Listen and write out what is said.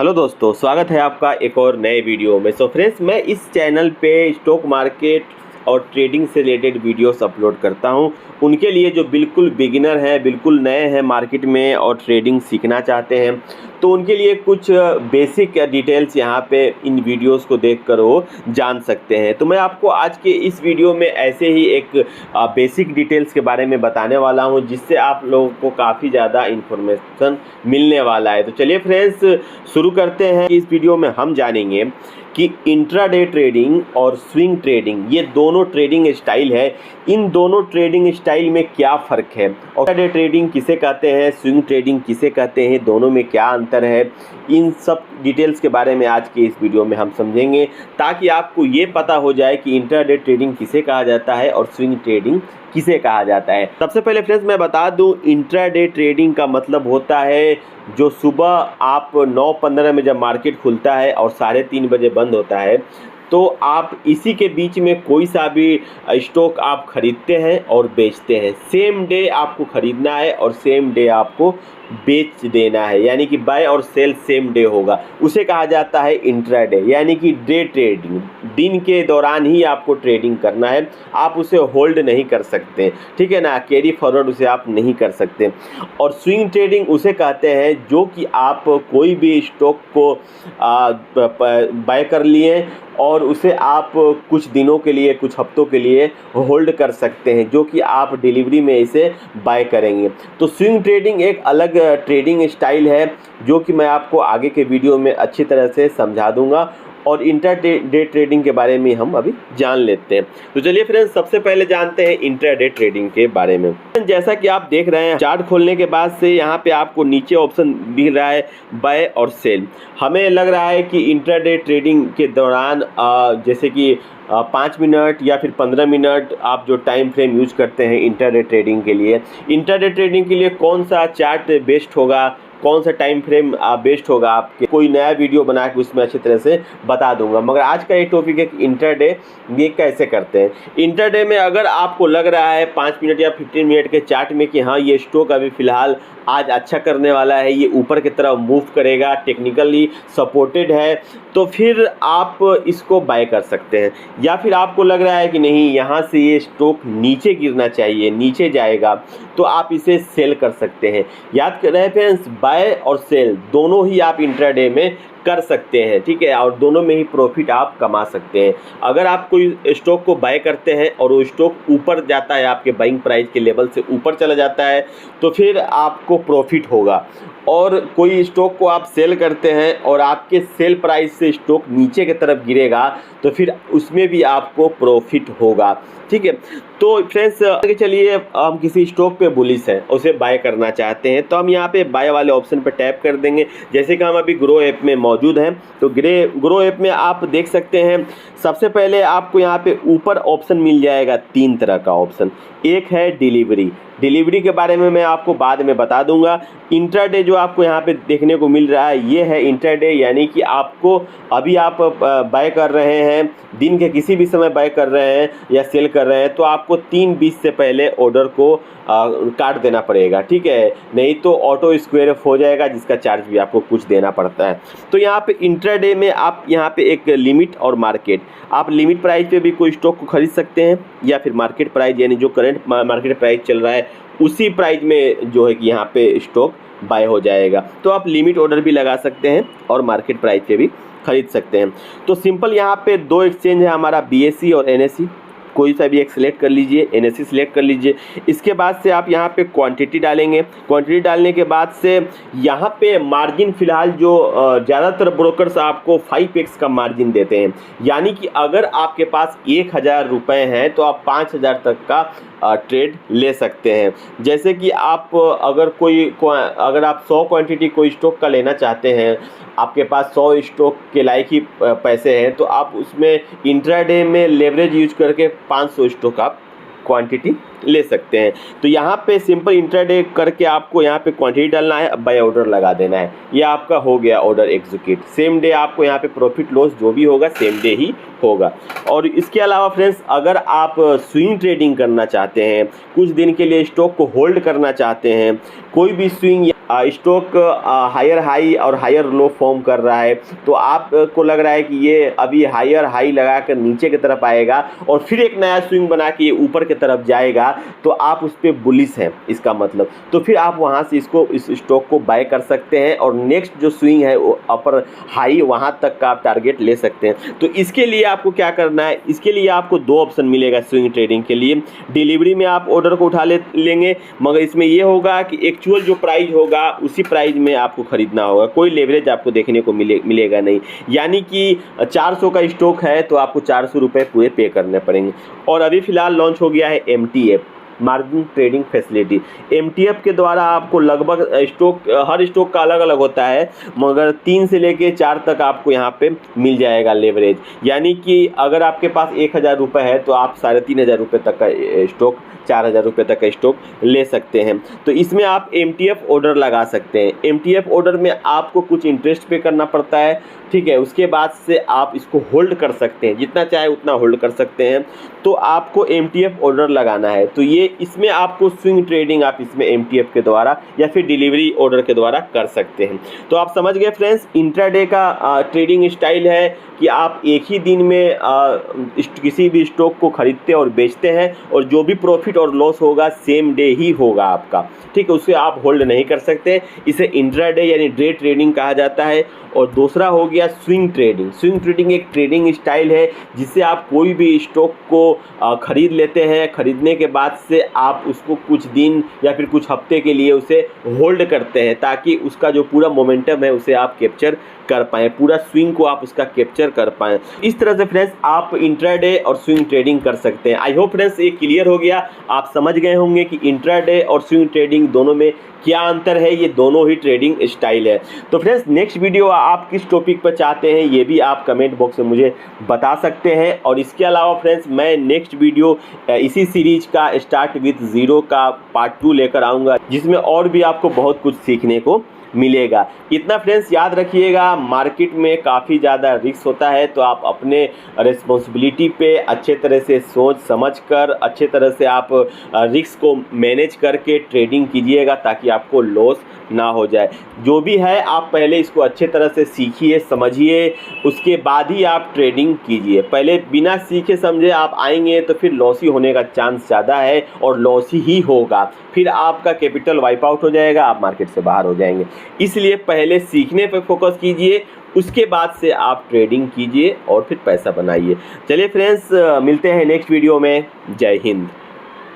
Hello दोस्तों, स्वागत है आपका एक और नए वीडियो में। सो फ्रेंड्स, मैं इस चैनल पे स्टॉक मार्केट और ट्रेडिंग से रिलेटेड वीडियोस अपलोड करता हूं। उनके लिए जो बिल्कुल बिगिनर हैं, बिल्कुल नए हैं मार्केट में और ट्रेडिंग सीखना चाहते हैं, तो उनके लिए कुछ बेसिक डिटेल्स यहाँ पे इन वीडियोस को देखकर वो जान सकते हैं। तो मैं आपको आज के इस वीडियो में ऐसे ही एक बेसिक डिटेल्स के बारे में बताने वाला हूँ, जिससे आप लोगों को काफ़ी ज़्यादा इन्फॉर्मेशन मिलने वाला है। तो चलिए फ्रेंड्स, शुरू करते हैं। इस वीडियो में हम जानेंगे कि इंट्राडे ट्रेडिंग और स्विंग ट्रेडिंग, ये दोनों ट्रेडिंग स्टाइल है। इन दोनों ट्रेडिंग स्टाइल में क्या फ़र्क है, इंट्राडे ट्रेडिंग किसे कहते हैं, स्विंग ट्रेडिंग किसे कहते हैं, दोनों में क्या अंतर है, इन सब डिटेल्स के बारे में आज के इस वीडियो में हम समझेंगे, ताकि आपको ये पता हो जाए कि इंट्राडे ट्रेडिंग किसे कहा जाता है और स्विंग ट्रेडिंग किसे कहा जाता है। सबसे पहले फ्रेंड्स मैं बता दूं, इंट्राडे ट्रेडिंग का मतलब होता है जो सुबह आप 9:15 में जब मार्केट खुलता है और 3:30 बजे बंद होता है, तो आप इसी के बीच में कोई सा भी स्टॉक आप खरीदते हैं और बेचते हैं। सेम डे आपको खरीदना है और सेम डे आपको बेच देना है, यानी कि बाय और सेल सेम डे होगा। उसे कहा जाता है इंट्राडे, यानी कि डे ट्रेडिंग। दिन के दौरान ही आपको ट्रेडिंग करना है, आप उसे होल्ड नहीं कर सकते, ठीक है ना, कैरी फॉरवर्ड उसे आप नहीं कर सकते। और स्विंग ट्रेडिंग उसे कहते हैं जो कि आप कोई भी स्टॉक को बाय कर लिए और उसे आप कुछ दिनों के लिए, कुछ हफ्तों के लिए होल्ड कर सकते हैं, जो कि आप डिलीवरी में इसे बाय करेंगे। तो स्विंग ट्रेडिंग एक अलग ट्रेडिंग स्टाइल है, जो कि मैं आपको आगे के वीडियो में अच्छी तरह से समझा दूंगा। और इंट्राडे ट्रेडिंग के बारे में हम अभी जान लेते हैं। तो चलिए फ्रेंड्स, सबसे पहले जानते हैं इंट्राडे ट्रेडिंग के बारे में। जैसा कि आप देख रहे हैं, चार्ट खोलने के बाद से यहाँ पे आपको नीचे ऑप्शन दिख रहा है बाय और सेल। हमें लग रहा है कि इंट्राडे ट्रेडिंग के दौरान जैसे कि 5 मिनट या फिर 15 मिनट आप जो टाइम फ्रेम यूज करते हैं इंट्राडे ट्रेडिंग के लिए कौन सा चार्ट बेस्ट होगा, कौन सा टाइम फ्रेम बेस्ट होगा, आपके कोई नया वीडियो बना के उसमें अच्छी तरह से बता दूंगा। मगर आज का ये टॉपिक है कि इंट्राडे ये कैसे करते हैं। इंट्राडे में अगर आपको लग रहा है 5 मिनट या 15 मिनट के चार्ट में कि हाँ, ये स्टॉक अभी फ़िलहाल आज अच्छा करने वाला है, ये ऊपर की तरफ मूव करेगा, टेक्निकली सपोर्टेड है, तो फिर आप इसको बाय कर सकते हैं। या फिर आपको लग रहा है कि नहीं, यहाँ से ये स्टॉक नीचे गिरना चाहिए, नीचे जाएगा, तो आप इसे सेल कर सकते हैं। याद करें फ्रेंड्स, बाय और सेल दोनों ही आप इंट्राडे में कर सकते हैं, ठीक है, और दोनों में ही प्रॉफिट आप कमा सकते हैं। अगर आप कोई स्टॉक को बाय करते हैं और वो स्टॉक ऊपर जाता है, आपके बाइंग प्राइस के लेवल से ऊपर चला जाता है, तो फिर आपको प्रॉफिट होगा। और कोई स्टॉक को आप सेल करते हैं और आपके सेल प्राइस से स्टॉक नीचे की तरफ गिरेगा, तो फिर उसमें भी आपको प्रॉफिट होगा, ठीक है। तो फ्रेंड्स, आगे चलिए, हम किसी स्टॉक पे बुलिश है, उसे बाय करना चाहते हैं, तो हम यहाँ पे बाय वाले ऑप्शन पे टैप कर देंगे। जैसे कि हम अभी ग्रो ऐप में मौजूद हैं, तो ग्रो ऐप में आप देख सकते हैं, सबसे पहले आपको यहाँ पे ऊपर ऑप्शन मिल जाएगा 3 तरह का ऑप्शन। एक है डिलीवरी के बारे में मैं आपको बाद में बता दूंगा। इंट्राडे जो आपको यहाँ पे देखने को मिल रहा है, ये है इंट्राडे, यानी कि आपको अभी आप बाय कर रहे हैं, दिन के किसी भी समय बाय कर रहे हैं या सेल कर रहे हैं, तो आपको 3:20 से पहले ऑर्डर को काट देना पड़ेगा, ठीक है, नहीं तो ऑटो स्क्वायर ऑफ हो जाएगा, जिसका चार्ज भी आपको कुछ देना पड़ता है। तो यहाँ पे इंट्राडे में आप यहाँ पे एक लिमिट और मार्केट, आप लिमिट प्राइस पे भी कोई स्टॉक को खरीद सकते हैं, या फिर मार्केट प्राइस, यानी जो करंट मार्केट प्राइस चल रहा है उसी प्राइस में जो है कि यहाँ पे स्टॉक बाय हो जाएगा। तो आप लिमिट ऑर्डर भी लगा सकते हैं और मार्केट प्राइस पे भी खरीद सकते हैं। तो सिंपल यहाँ पे 2 एक्सचेंज है हमारा, BSE और NSE। कोई सा भी एक सिलेक्ट कर लीजिए, NSE सिलेक्ट कर लीजिए। इसके बाद से आप यहाँ पे क्वांटिटी डालेंगे। क्वांटिटी डालने के बाद से यहाँ पे मार्जिन, फिलहाल जो ज़्यादातर ब्रोकर्स आपको 5x का मार्जिन देते हैं, यानी कि अगर आपके पास 1000 रुपये हैं तो आप 5000 तक का ट्रेड ले सकते हैं। जैसे कि आप अगर आप 100 क्वांटिटी कोई स्टॉक का लेना चाहते हैं, आपके पास 100 स्टॉक के लायक ही पैसे हैं, तो आप उसमें इंट्राडे में लेवरेज यूज करके 500 स्टॉक आप क्वांटिटी ले सकते हैं। तो यहाँ पे सिंपल इंट्राडे करके आपको यहाँ पे क्वांटिटी डालना है, बाय ऑर्डर लगा देना है, ये आपका हो गया ऑर्डर एग्जीक्यूट। सेम डे आपको यहाँ पे प्रॉफिट लॉस जो भी होगा सेम डे ही होगा। और इसके अलावा फ्रेंड्स, अगर आप स्विंग ट्रेडिंग करना चाहते हैं, कुछ दिन के लिए स्टॉक को होल्ड करना चाहते हैं, कोई भी स्विंग स्टॉक हायर हाई और हायर लो फॉर्म कर रहा है, तो आपको लग रहा है कि ये अभी हायर हाई लगाकर नीचे की तरफ आएगा और फिर एक नया स्विंग बना के ये ऊपर की तरफ जाएगा, तो आप उस पर बुलिश हैं इसका मतलब। तो फिर आप वहाँ से इस स्टॉक को बाय कर सकते हैं और नेक्स्ट जो स्विंग है वो अपर हाई वहाँ तक का आप टारगेट ले सकते हैं। तो इसके लिए आपको क्या करना है, इसके लिए आपको दो ऑप्शन मिलेगा स्विंग ट्रेडिंग के लिए। डिलीवरी में आप ऑर्डर को उठा लेंगे, मगर इसमें ये होगा कि एक्चुअल जो प्राइस होगा उसी प्राइस में आपको खरीदना होगा, कोई लेवरेज आपको देखने को मिलेगा नहीं। यानी कि 400 का स्टॉक है तो आपको 400 रुपये पूरे पे करने पड़ेंगे। और अभी फ़िलहाल लॉन्च हो गया है MTF, margin trading facility. MTF के द्वारा आपको लगभग स्टॉक, हर स्टॉक का अलग अलग होता है, मगर 3 से लेके 4 तक आपको यहाँ पे मिल जाएगा लेवरेज। यानी कि अगर आपके पास 1000 रुपये है तो आप 3500 रुपये तक का स्टॉक, 4000 रुपये तक का स्टॉक ले सकते हैं। तो इसमें आप MTF ऑर्डर लगा सकते हैं। MTF ऑर्डर में आपको कुछ इंटरेस्ट पे करना पड़ता है, ठीक है। उसके बाद से आप इसको होल्ड कर सकते हैं, जितना चाहे उतना होल्ड कर सकते हैं। तो आपको MTF ऑर्डर लगाना है, तो ये इसमें आपको स्विंग ट्रेडिंग आप इसमें MTF के द्वारा या फिर डिलीवरी ऑर्डर के द्वारा कर सकते हैं। तो आप समझ गए फ्रेंड्स, इंट्राडे का ट्रेडिंग स्टाइल है कि आप एक ही दिन में किसी भी स्टॉक को खरीदते और बेचते हैं और जो भी प्रॉफिट और लॉस होगा सेम डे ही होगा आपका, ठीक है। उसे आप होल्ड नहीं कर सकते, इसे इंट्राडे यानी डे ट्रेडिंग कहा जाता है। और दूसरा हो गया स्विंग ट्रेडिंग। स्विंग ट्रेडिंग एक ट्रेडिंग स्टाइल है जिससे आप कोई भी स्टॉक को खरीद लेते हैं, खरीदने के बाद से आप उसको कुछ दिन या फिर कुछ हफ्ते के लिए उसे होल्ड करते हैं ताकि उसका जो पूरा मोमेंटम है उसे आप कैप्चर कर पाएँ, पूरा स्विंग को आप उसका कैप्चर कर पाएँ। इस तरह से फ्रेंड्स आप इंट्राडे और स्विंग ट्रेडिंग कर सकते हैं। आई होप फ्रेंड्स ये क्लियर हो गया, आप समझ गए होंगे कि इंट्राडे और स्विंग ट्रेडिंग दोनों में क्या अंतर है। ये दोनों ही ट्रेडिंग स्टाइल है। तो फ्रेंड्स नेक्स्ट वीडियो आप किस टॉपिक पर चाहते हैं ये भी आप कमेंट बॉक्स में मुझे बता सकते हैं। और इसके अलावा फ्रेंड्स मैं नेक्स्ट वीडियो इसी सीरीज का स्टार्ट विथ ज़ीरो का पार्ट 2 लेकर आऊँगा, जिसमें और भी आपको बहुत कुछ सीखने को मिलेगा। इतना फ्रेंड्स याद रखिएगा, मार्केट में काफ़ी ज़्यादा रिस्क होता है, तो आप अपने रिस्पॉन्सिबिलिटी पे अच्छे तरह से सोच समझ कर अच्छे तरह से आप रिस्क को मैनेज करके ट्रेडिंग कीजिएगा ताकि आपको लॉस ना हो जाए। जो भी है आप पहले इसको अच्छे तरह से सीखिए, समझिए, उसके बाद ही आप ट्रेडिंग कीजिए। पहले बिना सीखे समझे आप आएंगे तो फिर लॉस ही होने का चांस ज़्यादा है और लॉस ही होगा, फिर आपका कैपिटल वाइप आउट हो जाएगा, आप मार्केट से बाहर हो जाएंगे। इसलिए पहले सीखने पर फोकस कीजिए, उसके बाद से आप ट्रेडिंग कीजिए और फिर पैसा बनाइए। चलिए फ्रेंड्स मिलते हैं नेक्स्ट वीडियो में। जय हिंद।